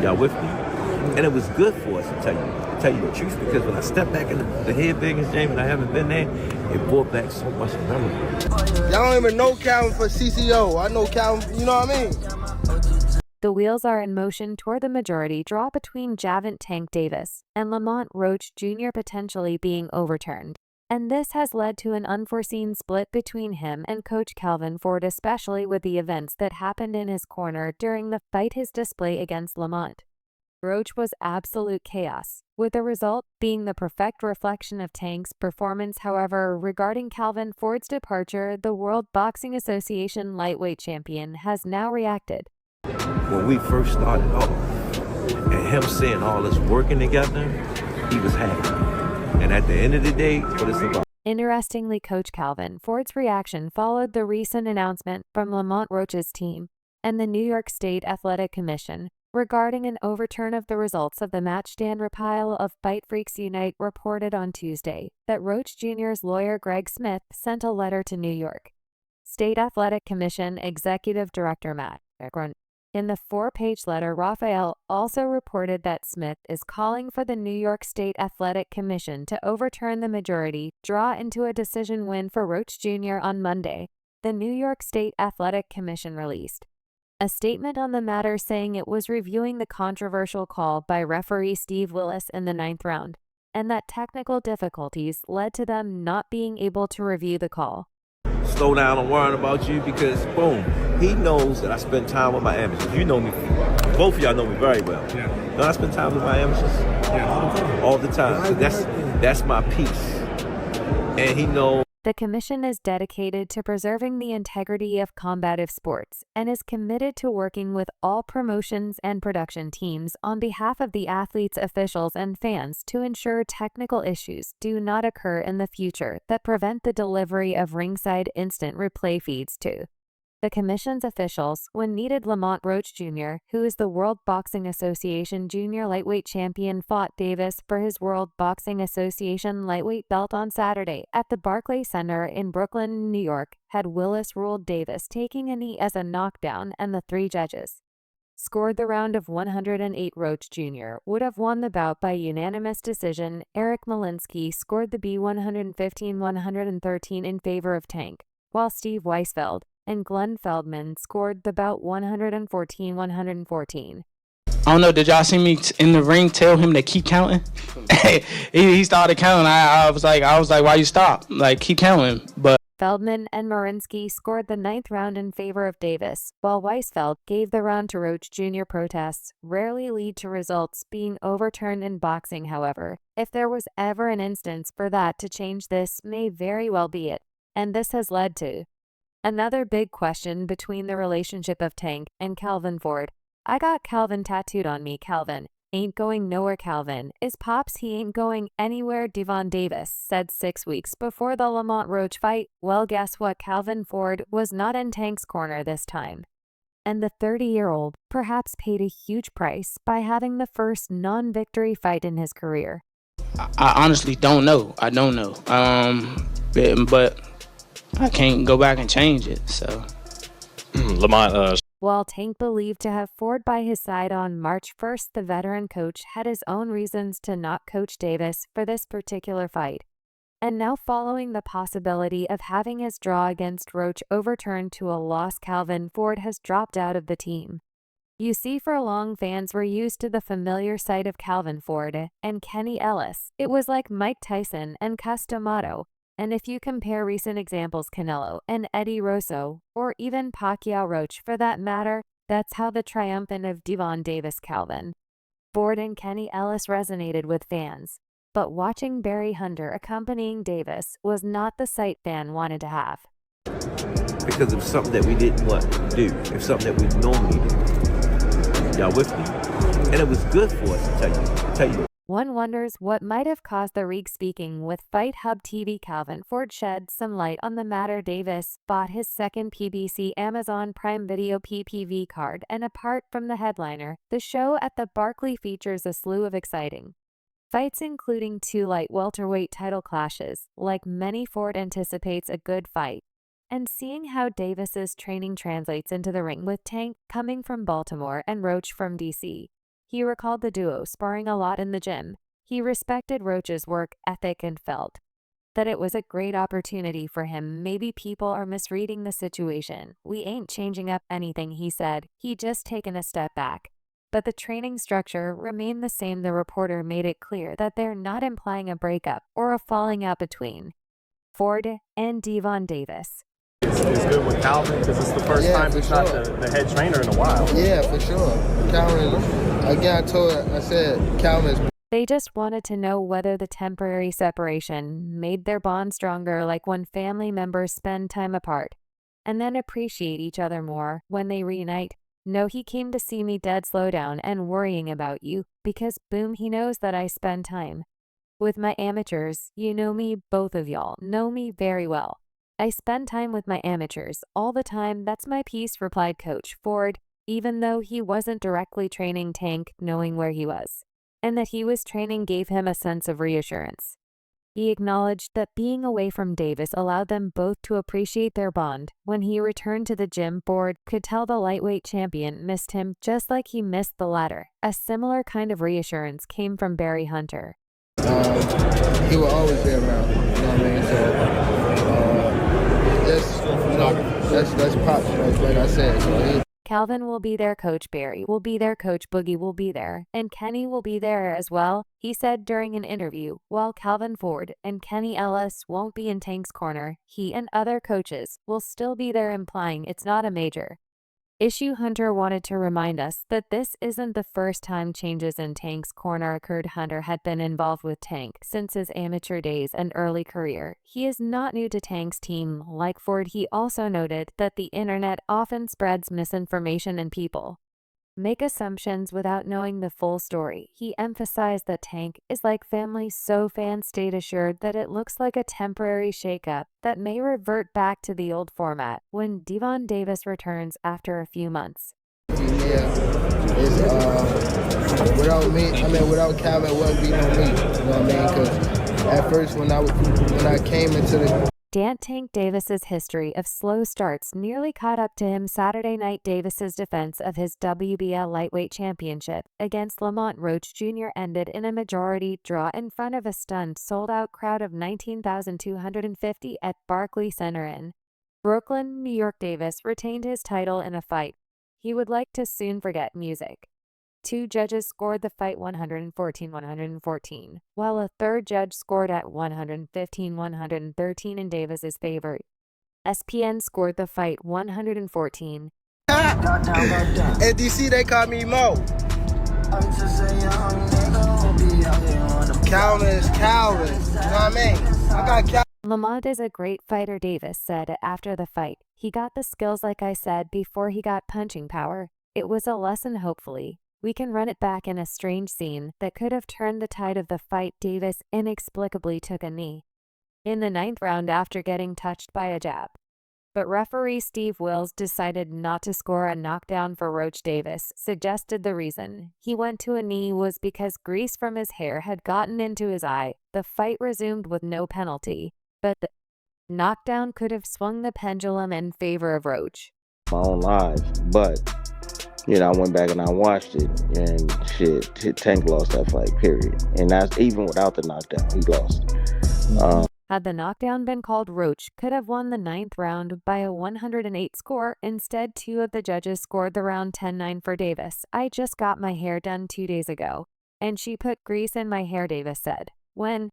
Y'all with me? And it was good for us, to tell you the truth, because when I stepped back in the head biggest gym and I haven't been there, it brought back so much memory. Y'all don't even know Calvin for CCO. I know Calvin, you know what I mean? The wheels are in motion toward the majority draw between Gervonta Tank Davis and Lamont Roach Jr. potentially being overturned. And this has led to an unforeseen split between him and Coach Calvin Ford, especially with the events that happened in his corner during the fight, his display against Lamont. Roach was absolute chaos, with the result being the perfect reflection of Tank's performance. However, regarding Calvin Ford's departure, the World Boxing Association lightweight champion has now reacted. When we first started off, and him seeing all this working together, he was happy. And at the end of the day, what it's about. Interestingly, Coach Calvin Ford's reaction followed the recent announcement from Lamont Roach's team and the New York State Athletic Commission regarding an overturn of the results of the match. Dan Raphael of Fight Freaks Unite reported on Tuesday that Roach Jr.'s lawyer Greg Smith sent a letter to New York State Athletic Commission Executive Director Matt Grun. In the 4-page letter, Raphael also reported that Smith is calling for the New York State Athletic Commission to overturn the majority draw into a decision win for Roach Jr. on Monday. The New York State Athletic Commission released a statement on the matter saying it was reviewing the controversial call by referee Steve Willis in the 9th round, and that technical difficulties led to them not being able to review the call. Slow down, I'm worrying about you because, boom, he knows that I spend time with my amateurs. You know me, both of y'all know me very well. Yeah. Don't I spend time with my amateurs? Yeah. All the time. So that's my piece. And he knows. The commission is dedicated to preserving the integrity of combative sports and is committed to working with all promotions and production teams on behalf of the athletes, officials, and fans to ensure technical issues do not occur in the future that prevent the delivery of ringside instant replay feeds to the commission's officials. When needed, Lamont Roach Jr., who is the World Boxing Association junior lightweight champion, fought Davis for his World Boxing Association lightweight belt on Saturday at the Barclays Center in Brooklyn, New York. Had Willis ruled Davis taking a knee as a knockdown, and the 3 judges scored the round of 108, Roach Jr. would have won the bout by unanimous decision. Eric Malinsky scored the B115-113 in favor of Tank, while Steve Weisfeld and Glenn Feldman scored the bout 114-114. I don't know, did y'all see me in the ring tell him to keep counting? he started counting. I was like, why you stop? Like, keep counting. But Feldman and Marinsky scored the 9th round in favor of Davis, while Weisfeld gave the round to Roach Jr. Protests rarely lead to results being overturned in boxing, however. If there was ever an instance for that to change, this may very well be it. And this has led to another big question between the relationship of Tank and Calvin Ford. I got Calvin tattooed on me. Calvin ain't going nowhere. Calvin is pops. He ain't going anywhere. Devon Davis said 6 weeks before the Lamont Roach fight. Well, guess what? Calvin Ford was not in Tank's corner this time. And the 30-year-old perhaps paid a huge price by having the first non-victory fight in his career. I honestly don't know. I don't know. But I can't go back and change it, so. Lamont, While Tank believed to have Ford by his side on March 1st, the veteran coach had his own reasons to not coach Davis for this particular fight. And now, following the possibility of having his draw against Roach overturned to a loss, Calvin Ford has dropped out of the team. You see, for long, fans were used to the familiar sight of Calvin Ford and Kenny Ellis. It was like Mike Tyson and Cus D'Amato. And if you compare recent examples, Canelo and Eddie Rosso, or even Pacquiao Roach for that matter, that's how the triumphant of Devon Davis Calvin Ford and Kenny Ellis resonated with fans. But watching Barry Hunter accompanying Davis was not the sight fan wanted to have. Because it was something that we didn't want to do. It was something that we normally do. Y'all with me? And it was good for us, to tell you. One wonders what might have caused the Reek. Speaking with Fight Hub TV, Calvin Ford shed some light on the matter. Davis bought his second PBC Amazon Prime Video PPV card, and apart from the headliner, the show at the Barclays features a slew of exciting fights, including 2 light welterweight title clashes. Like many, Ford anticipates a good fight. And seeing how Davis's training translates into the ring with Tank coming from Baltimore and Roach from DC, He recalled the duo sparring a lot in the gym. He respected Roach's work ethic and felt that it was a great opportunity for him. Maybe people are misreading the situation. We ain't changing up anything, he said. He just taken a step back. But the training structure remained the same. The reporter made it clear that they're not implying a breakup or a falling out between Ford and Devon Davis. It's good with Calvin because it's the first time he's not the head trainer in a while. Yeah, for sure. Calvin, again, I said Calvin is. They just wanted to know whether the temporary separation made their bond stronger, like when family members spend time apart and then appreciate each other more when they reunite. No, he came to see me dead slow down and worrying about you because boom, he knows that I spend time with my amateurs. You know me, both of y'all know me very well. I spend time with my amateurs all the time. That's my piece, replied Coach Ford, even though he wasn't directly training Tank, knowing where he was and that he was training gave him a sense of reassurance. He acknowledged that being away from Davis allowed them both to appreciate their bond. When he returned to the gym, Ford could tell the lightweight champion missed him just like he missed the latter. A similar kind of reassurance came from Barry Hunter. He will always be around, you know what I mean? So, that's pop, like I said. So Calvin will be there, Coach Barry will be there, Coach Boogie will be there, and Kenny will be there as well, he said during an interview. While Calvin Ford and Kenny Ellis won't be in Tank's corner, he and other coaches will still be there, implying it's not a major issue. Hunter wanted to remind us that this isn't the first time changes in Tank's corner occurred. Hunter had been involved with Tank since his amateur days and early career. He is not new to Tank's team. Like Ford, he also noted that the internet often spreads misinformation and people make assumptions without knowing the full story. He emphasized that Tank is like family, so fans stayed assured that it looks like a temporary shakeup that may revert back to the old format when Devon Davis returns after a few months. Yeah, it's, without Calvin, it wouldn't be no me, you know what I mean? Because at first when I came into the Tank Davis's history of slow starts nearly caught up to him Saturday night. Davis's defense of his WBL lightweight championship against Lamont Roach Jr. ended in a majority draw in front of a stunned, sold-out crowd of 19,250 at Barclays Center in Brooklyn, New York. Davis retained his title in a fight he would like to soon forget. Music. Two judges scored the fight 114-114, while a third judge scored at 115-113 in Davis's favor. SPN scored the fight 114. At DC, they call me Mo. Calvin is Calvin. You know what I mean? I got Calvin. Lamont is a great fighter, Davis said after the fight. He got the skills, like I said, before he got punching power. It was a lesson, hopefully. We can run it back in a strange scene that could have turned the tide of the fight. Davis inexplicably took a knee in the 9th round after getting touched by a jab. But referee Steve Wills decided not to score a knockdown for Roach. Davis suggested the reason he went to a knee was because grease from his hair had gotten into his eye. The fight resumed with no penalty, but the knockdown could have swung the pendulum in favor of Roach. My own live, but you know, I went back and I watched it, and shit, Tank lost that fight, period. And that's even without the knockdown, he lost. Had the knockdown been called, Roach could have won the 9th round by a 108 score. Instead, 2 of the judges scored the round 10-9 for Davis. I just got my hair done 2 days ago, and she put grease in my hair, Davis said. When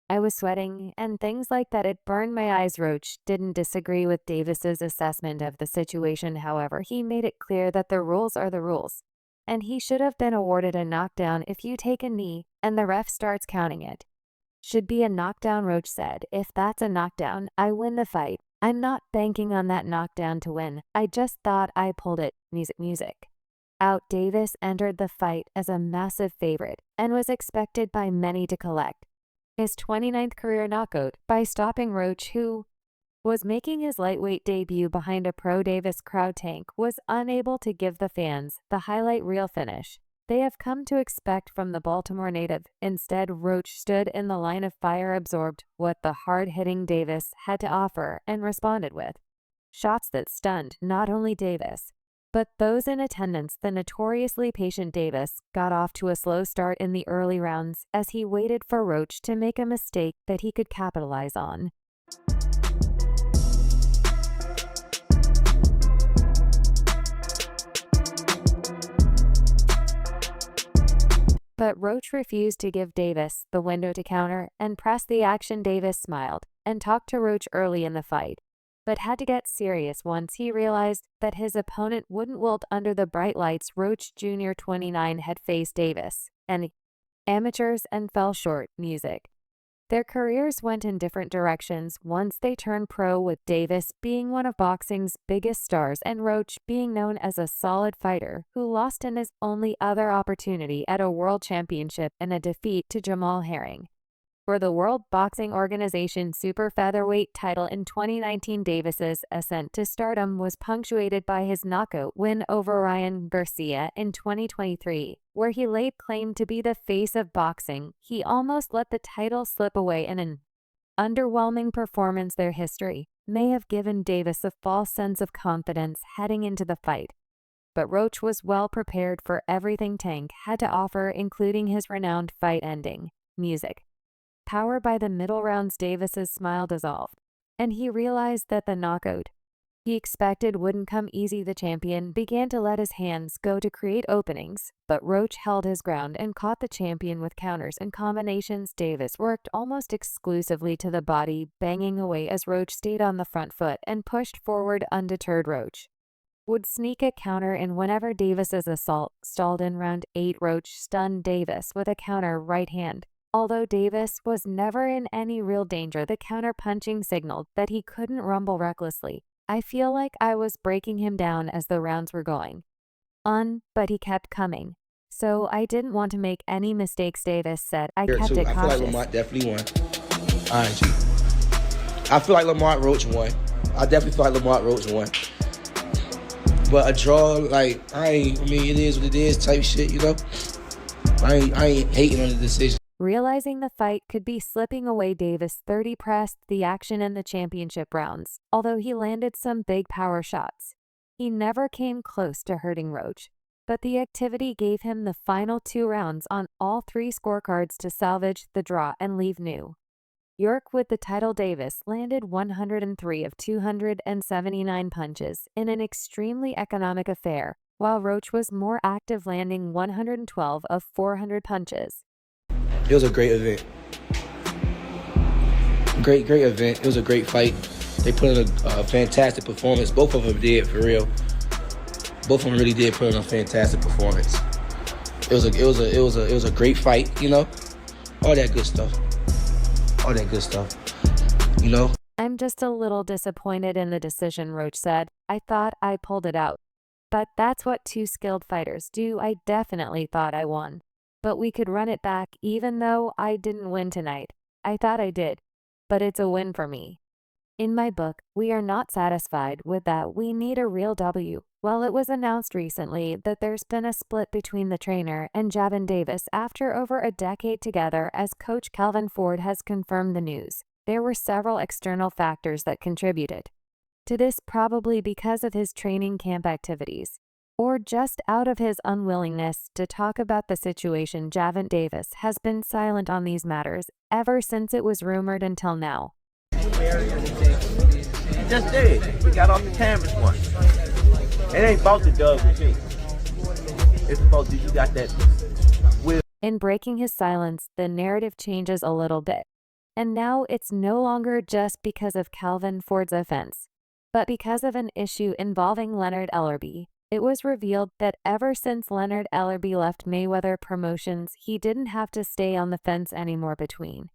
I was sweating and things like that, it burned my eyes. Roach didn't disagree with Davis's assessment of the situation. However, he made it clear that the rules are the rules, and he should have been awarded a knockdown. If you take a knee and the ref starts counting it, should be a knockdown, Roach said. If that's a knockdown, I win the fight. I'm not banking on that knockdown to win. I just thought I pulled it. Music. Out. Davis entered the fight as a massive favorite and was expected by many to collect his 29th career knockout by stopping Roach, who was making his lightweight debut behind a pro. Davis crowd. Tank was unable to give the fans the highlight reel finish they have come to expect from the Baltimore native. Instead, Roach stood in the line of fire, absorbed what the hard-hitting Davis had to offer, and responded with shots that stunned not only Davis, But those in attendance, the notoriously patient Davis, got off to a slow start in the early rounds as he waited for Roach to make a mistake that he could capitalize on. But Roach refused to give Davis the window to counter and press the action. Davis smiled and talked to Roach early in the fight, but had to get serious once he realized that his opponent wouldn't wilt under the bright lights. Roach Jr. 29 had faced Davis and amateurs and fell short. Music. Their careers went in different directions once they turned pro, with Davis being one of boxing's biggest stars and Roach being known as a solid fighter who lost in his only other opportunity at a world championship in a defeat to Jamal Herring for the World Boxing Organization super featherweight title in 2019. Davis's ascent to stardom was punctuated by his knockout win over Ryan Garcia in 2023, where he laid claim to be the face of boxing. He almost let the title slip away in an underwhelming performance. Their history may have given Davis a false sense of confidence heading into the fight, but Roach was well prepared for everything Tank had to offer, including his renowned fight-ending music. Powered by the middle rounds, Davis's smile dissolved, and he realized that the knockout he expected wouldn't come easy. The champion began to let his hands go to create openings, but Roach held his ground and caught the champion with counters and combinations. Davis worked almost exclusively to the body, banging away as Roach stayed on the front foot and pushed forward undeterred. Roach would sneak a counter in whenever Davis's assault stalled. In round 8, Roach stunned Davis with a counter right hand. Although Davis was never in any real danger, the counter-punching signaled that he couldn't rumble recklessly. I feel like I was breaking him down as the rounds were going on, but he kept coming. So I didn't want to make any mistakes. Davis said, I kept it cautious. I feel like Lamont definitely won. All right, G. I feel like Lamont Roach won. I definitely feel like Lamont Roach won. But a draw, like, it is what it is type shit, you know? I ain't hating on the decision. Realizing the fight could be slipping away, Davis 30 pressed the action in the championship rounds. Although he landed some big power shots, he never came close to hurting Roach. But the activity gave him the final 2 rounds on all 3 scorecards to salvage the draw and leave New York with the title. Davis landed 103 of 279 punches in an extremely economic affair, while Roach was more active, landing 112 of 400 punches. It was a great event. Great event. It was a great fight. They put in a fantastic performance. Both of them did, for real. Both of them really did put in a fantastic performance. It was a great fight, you know? All that good stuff. You know? I'm just a little disappointed in the decision, Roach said. I thought I pulled it out. But that's what 2 skilled fighters do. I definitely thought I won. But we could run it back. Even though I didn't win tonight, I thought I did. But it's a win for me. In my book, we are not satisfied with that. We need a real W. Well, it was announced recently that there's been a split between the trainer and Gervonta Davis after over a decade together, as coach Calvin Ford has confirmed the news. There were several external factors that contributed to this, probably because of his training camp activities, or just out of his unwillingness to talk about the situation. Gervonta Davis has been silent on these matters ever since it was rumored until now. He just did. He got off the canvas one. It ain't about the dub with me. It's about you got that will. In breaking his silence, the narrative changes a little bit. And now it's no longer just because of Calvin Ford's offense, but because of an issue involving Leonard Ellerbe. It was revealed that ever since Leonard Ellerbe left Mayweather Promotions, he didn't have to stay on the fence anymore between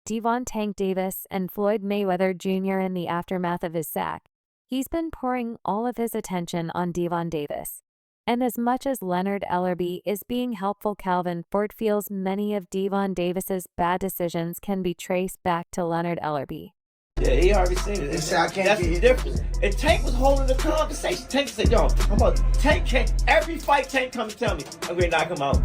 Devon Tank Davis and Floyd Mayweather Jr. in the aftermath of his sack. He's been pouring all of his attention on Devon Davis. And as much as Leonard Ellerbe is being helpful, Calvin Ford feels many of Devon Davis's bad decisions can be traced back to Leonard Ellerbe. Yeah, he already said it. That's the difference. And Tank was holding the conversation. Tank said, yo, I'm about Tank can't, every fight Tank come and tell me, I'm going to knock him out.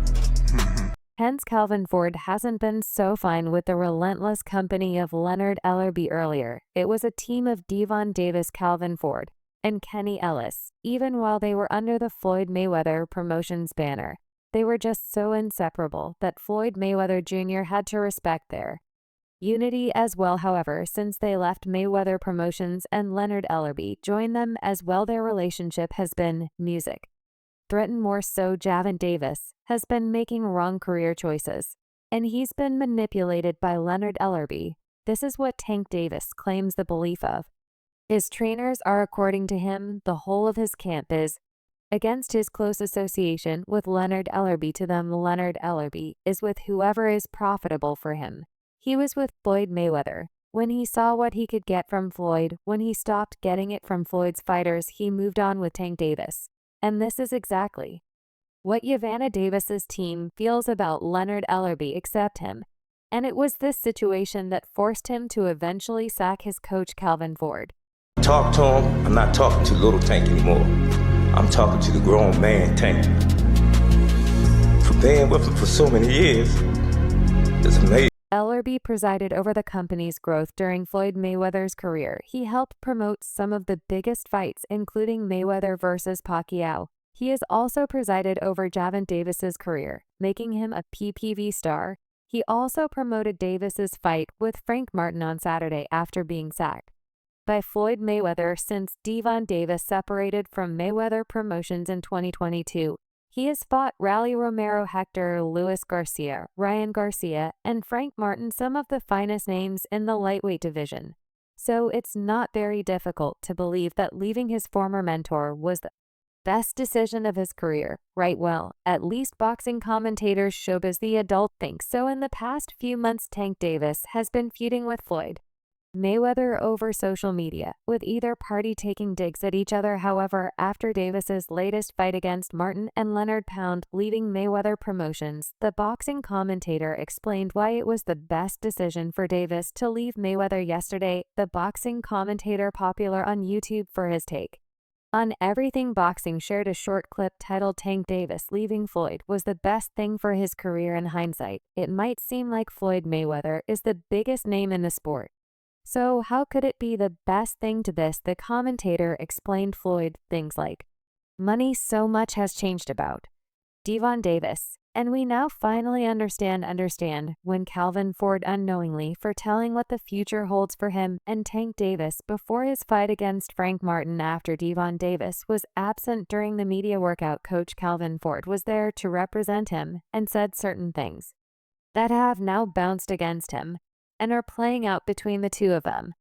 Hence, Calvin Ford hasn't been so fine with the relentless company of Leonard Ellerbe earlier. It was a team of Devon Davis, Calvin Ford, and Kenny Ellis, even while they were under the Floyd Mayweather Promotions banner. They were just so inseparable that Floyd Mayweather Jr. had to respect their unity as well. However, since they left Mayweather Promotions and Leonard Ellerbe joined them as well, their relationship has been music. Threatened more so, Gervonta Davis has been making wrong career choices, and he's been manipulated by Leonard Ellerbe. This is what Tank Davis claims the belief of. His trainers are, according to him, the whole of his camp is against his close association with Leonard Ellerbe. To them, Leonard Ellerbe is with whoever is profitable for him. He was with Floyd Mayweather. When he saw what he could get from Floyd, when he stopped getting it from Floyd's fighters, he moved on with Tank Davis. And this is exactly what Gervonta Davis's team feels about Leonard Ellerbe, except him. And it was this situation that forced him to eventually sack his coach Calvin Ford. Talk to him. I'm not talking to little Tank anymore. I'm talking to the grown man Tank. For being with him for so many years, it's amazing. Ellerbe presided over the company's growth during Floyd Mayweather's career. He helped promote some of the biggest fights, including Mayweather versus Pacquiao. He has also presided over Gervonta Davis's career, making him a PPV star. He also promoted Davis's fight with Frank Martin on Saturday after being sacked by Floyd Mayweather. Since Gervonta Davis separated from Mayweather Promotions in 2022, he has fought Romero, Hector, Luis Garcia, Ryan Garcia, and Frank Martin, some of the finest names in the lightweight division. So it's not very difficult to believe that leaving his former mentor was the best decision of his career, right? Well, at least boxing commentators Showbiz the Adult think so. In the past few months, Tank Davis has been feuding with Floyd Mayweather over social media, with either party taking digs at each other. However, after Davis's latest fight against Martin and Leonard Pound leaving Mayweather Promotions, the boxing commentator explained why it was the best decision for Davis to leave Mayweather yesterday. The boxing commentator, popular on YouTube for his take on everything boxing, shared a short clip titled "Tank Davis leaving Floyd was the best thing for his career." In hindsight, it might seem like Floyd Mayweather is the biggest name in the sport. So how could it be the best thing to this? The commentator explained Floyd things like money. So much has changed about Gervonta Davis, and we now finally understand when Calvin Ford unknowingly foretelling what the future holds for him and Tank Davis before his fight against Frank Martin. After Gervonta Davis was absent during the media workout, coach Calvin Ford was there to represent him and said certain things that have now bounced against him and are playing out between the two of them.